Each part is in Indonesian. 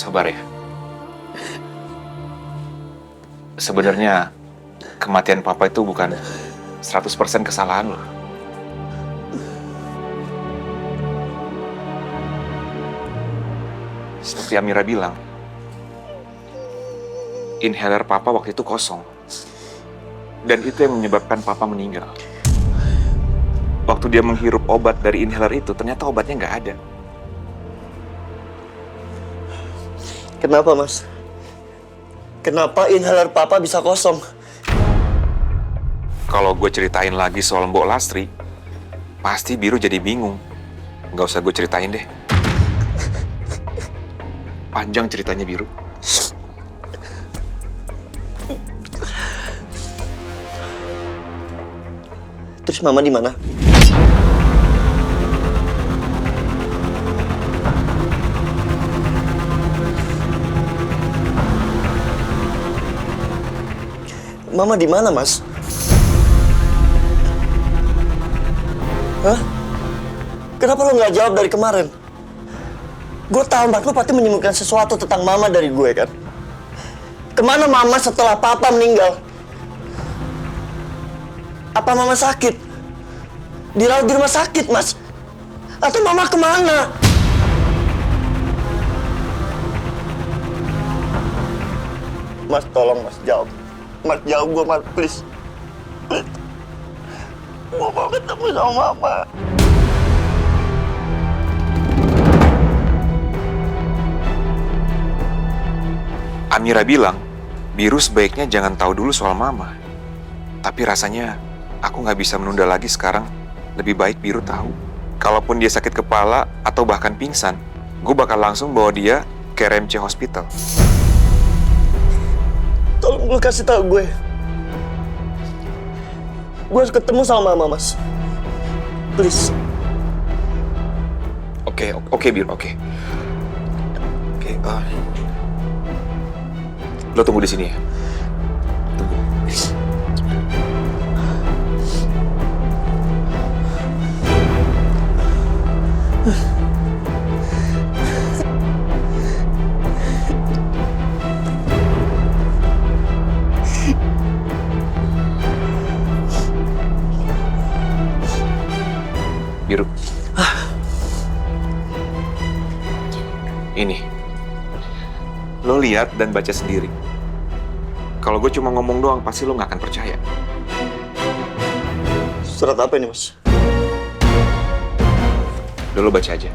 Sabar ya. Sebenarnya kematian papa itu bukan 100% kesalahan lo. Seperti Amira bilang, inhaler papa waktu itu kosong. Dan itu yang menyebabkan papa meninggal. Waktu dia menghirup obat dari inhaler itu, ternyata obatnya nggak ada. Kenapa, Mas? Kenapa inhaler papa bisa kosong? Kalau gue ceritain lagi soal Mbok Lastri, pasti Biru jadi bingung. Nggak usah gue ceritain deh. Panjang ceritanya, Biru. Terus mama di mana? Mama di mana, Mas? Hah? Kenapa lo nggak jawab dari kemarin? Gue tahu Mbak lo pasti menyembunyikan sesuatu tentang Mama dari gue kan? Kemana Mama setelah Papa meninggal? Apa Mama sakit? Dirawat di rumah sakit, Mas? Atau Mama kemana? Mas, tolong Mas jawab. Mas, jawab gue, Mas, please. Please. Gue mau ketemu sama Mama. Amira bilang, Biru sebaiknya jangan tahu dulu soal Mama. Tapi rasanya aku nggak bisa menunda lagi sekarang. Lebih baik Biru tahu. Kalaupun dia sakit kepala atau bahkan pingsan, gue bakal langsung bawa dia ke RMC Hospital. Tolong lu kasih tahu gue. Gue harus ketemu sama Mama, Mas. Please. Oke, Biru, oke. Lo tunggu di sini ya. Tunggu. Biru. Ini. Lo lihat dan baca sendiri. Kalau gue cuma ngomong doang, pasti lo nggak akan percaya. Surat apa ini, Mas? Udah lo baca aja.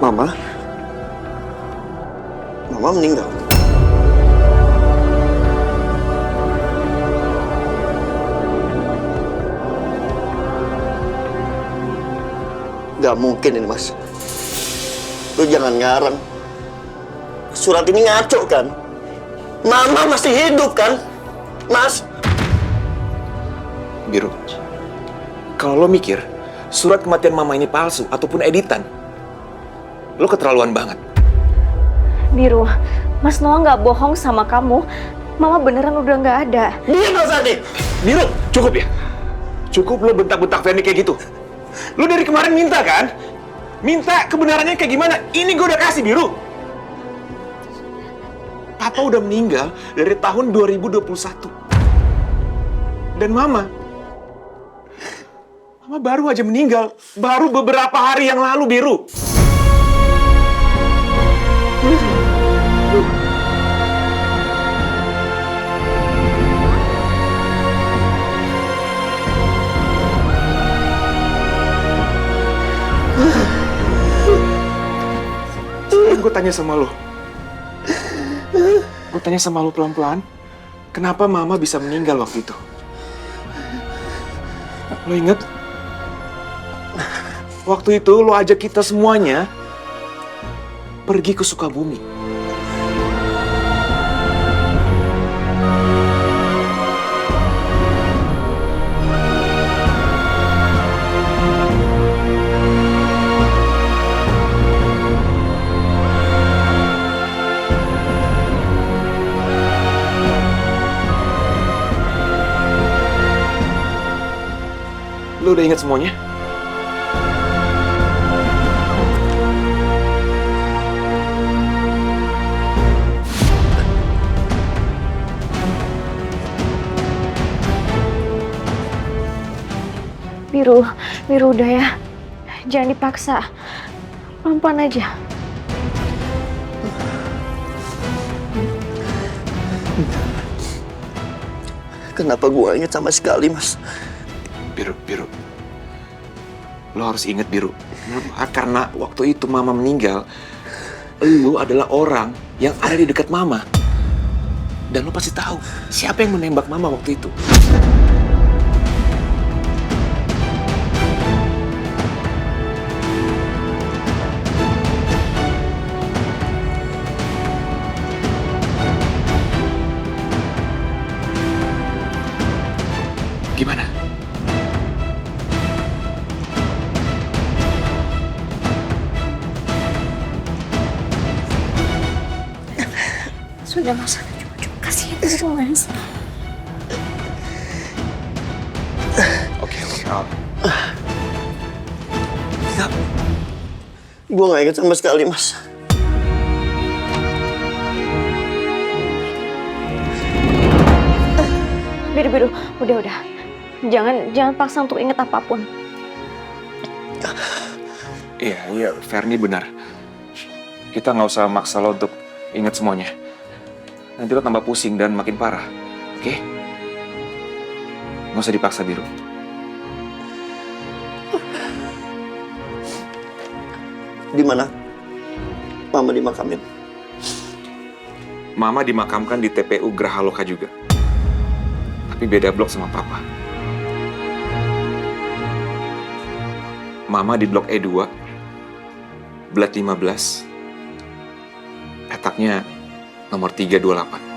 Mama? Mama meninggal? Gak mungkin ini, Mas. Lu jangan ngarang. Surat ini ngaco, kan? Mama masih hidup, kan? Mas? Biru, kalau lo mikir surat kematian Mama ini palsu ataupun editan, lo keterlaluan banget. Biru, Mas Noah nggak bohong sama kamu. Mama beneran udah nggak ada. Diam lo, Sandi! Biru, cukup ya? Cukup lo bentak-bentak Fanny kayak gitu. Lo dari kemarin minta kan? Minta kebenarannya kayak gimana? Ini gue udah kasih, Biru. Papa udah meninggal dari tahun 2021. Dan Mama baru aja meninggal. Baru beberapa hari yang lalu, Biru. Sekarang gue tanya sama lo. Gue tanya sama lo pelan-pelan. Kenapa Mama bisa meninggal waktu itu? Lo inget? Waktu itu lo ajak kita semuanya pergi ke Sukabumi. Lo udah ingat semuanya? Biru udah ya. Jangan dipaksa. Pelan-pelan aja. Kenapa gue gak inget sama sekali, Mas? Biru. Lo harus ingat, Biru. Karena waktu itu Mama meninggal, lo adalah orang yang ada di dekat Mama. Dan lo pasti tahu siapa yang menembak Mama waktu itu. Gimana? Sudah Mas, coba kasih itu Mas. Oke, Al. Gue gak inget sama sekali, Mas. Biru, udah. Jangan paksa untuk ingat apapun. Iya, Ferni benar. Kita nggak usah maksa lo untuk ingat semuanya. Nanti lo tambah pusing dan makin parah, oke? Nggak usah dipaksa, Biru. Di mana Mama dimakamin? Mama dimakamkan di TPU Graha Loka juga. Tapi beda blok sama Papa. Mama di blok E2, Blat 15, petaknya nomor 328.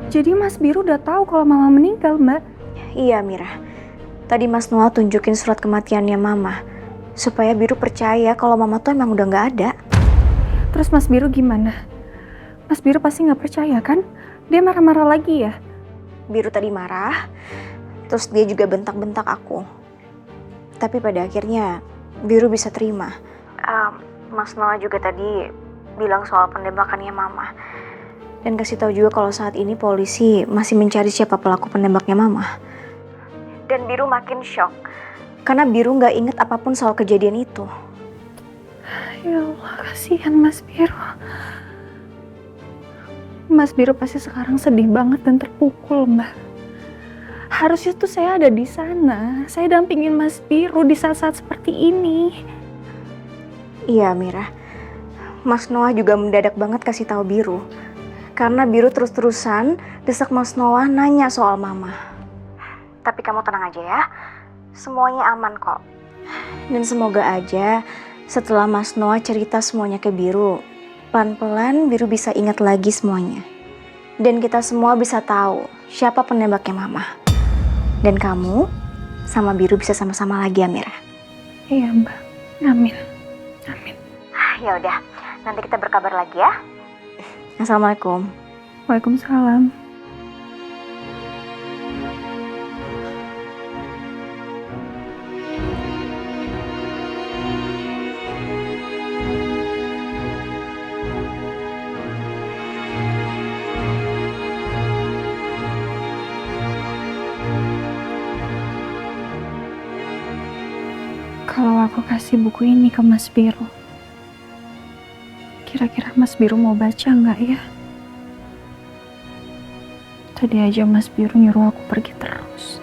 Jadi Mas Biru udah tahu kalau Mama meninggal, Mbak? Iya, Mira. Tadi Mas Noah tunjukin surat kematiannya Mama. Supaya Biru percaya kalau Mama tuh emang udah nggak ada. Terus Mas Biru gimana? Mas Biru pasti nggak percaya kan? Dia marah-marah lagi ya? Biru tadi marah, terus dia juga bentak-bentak aku. Tapi pada akhirnya Biru bisa terima. Mas Noah juga tadi bilang soal penembakannya Mama. Dan kasih tahu juga kalau saat ini polisi masih mencari siapa pelaku penembaknya Mama. Dan Biru makin shock. Karena Biru nggak inget apapun soal kejadian itu. Ya Allah, kasihan Mas Biru. Mas Biru pasti sekarang sedih banget dan terpukul, Mbak. Harusnya tuh saya ada di sana. Saya dampingin Mas Biru di saat-saat seperti ini. Iya, Mira. Mas Noah juga mendadak banget kasih tahu Biru. Karena Biru terus-terusan desak Mas Noah nanya soal Mama. Tapi kamu tenang aja ya. Semuanya aman kok. Dan semoga aja setelah Mas Noah cerita semuanya ke Biru, pelan-pelan Biru bisa ingat lagi semuanya. Dan kita semua bisa tahu siapa penembaknya Mama. Dan kamu sama Biru bisa sama-sama lagi ya, Mira. Iya, Mbak. Amin. Ya udah, nanti kita berkabar lagi ya. Assalamualaikum. Waalaikumsalam. Kalau aku kasih buku ini ke Mas Biru, kira-kira Mas Biru mau baca nggak ya? Tadi aja Mas Biru nyuruh aku pergi terus.